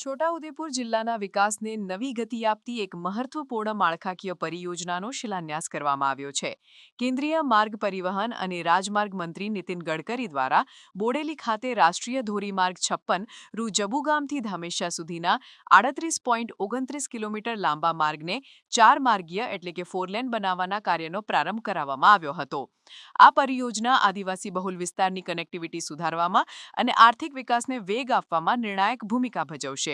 છોટાઉદેપુર જિલ્લાના વિકાસને નવી ગતિ આપતી એક મહત્વપૂર્ણ માળખાકીય પરિયોજનાનો શિલાન્યાસ કરવામાં આવ્યો છે. કેન્દ્રીય માર્ગ પરિવહન અને રાજમાર્ગ મંત્રી નીતિન ગડકરી દ્વારા બોડેલી ખાતે રાષ્ટ્રીય ધોરીમાર્ગ 56 રૂ જબુગામથી ધામેશા સુધીના 38.29 કિલોમીટર લાંબા માર્ગને ચાર માર્ગીય એટલે કે ફોરલેન બનાવવાના કાર્યનો પ્રારંભ કરાવવામાં આવ્યો હતો. આ પરિયોજના આદિવાસી બહુલ વિસ્તારની કનેક્ટિવિટી સુધારવામાં અને આર્થિક વિકાસને વેગ આપવામાં નિર્ણાયક ભૂમિકા ભજવશે.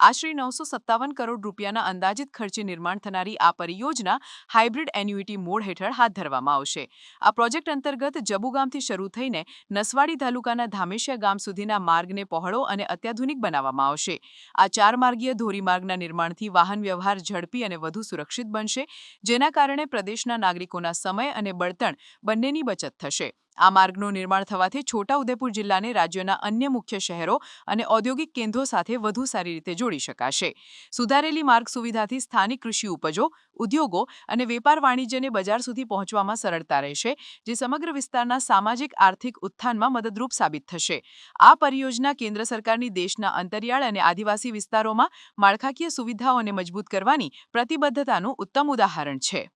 આશરે 957 કરોડ રૂપિયાના અંદાજિત ખર્ચે નિર્માણ થનારી આ પરિયોજના હાઇબ્રિડ એન્યુઇટી મોડ હેઠળ હાથ ધરવામાં આવશે. આ પ્રોજેક્ટ અંતર્ગત જબુગામથી શરૂ થઈને નસવાડી તાલુકાના ધામેશિયા ગામ સુધીના માર્ગને પહોળો અને અત્યાધુનિક બનાવવામાં આવશે. આ ચાર માર્ગીય ધોરીમાર્ગના નિર્માણથી વાહન વ્યવહાર ઝડપી અને વધુ સુરક્ષિત બનશે, જેના કારણે પ્રદેશના નાગરિકોના સમય અને બળતણ બંનેની બચત થશે. આ માર્ગનું નિર્માણ થવાથી છોટાઉદેપુર જિલ્લાને રાજ્યના અન્ય મુખ્ય શહેરો અને ઔદ્યોગિક કેન્દ્રો સાથે વધુ સારી રીતે જોડી શકાશે. સુધારેલી માર્ગ સુવિધાથી સ્થાનિક કૃષિ ઉપજો, ઉદ્યોગો અને વેપાર વાણિજ્યને બજાર સુધી પહોંચવામાં સરળતા રહેશે, જે સમગ્ર વિસ્તારના સામાજિક આર્થિક ઉત્થાનમાં મદદરૂપ સાબિત થશે. આ પરિયોજના કેન્દ્ર સરકારની દેશના અંતરિયાળ અને આદિવાસી વિસ્તારોમાં માળખાકીય સુવિધાઓને મજબૂત કરવાની પ્રતિબદ્ધતાનું ઉત્તમ ઉદાહરણ છે.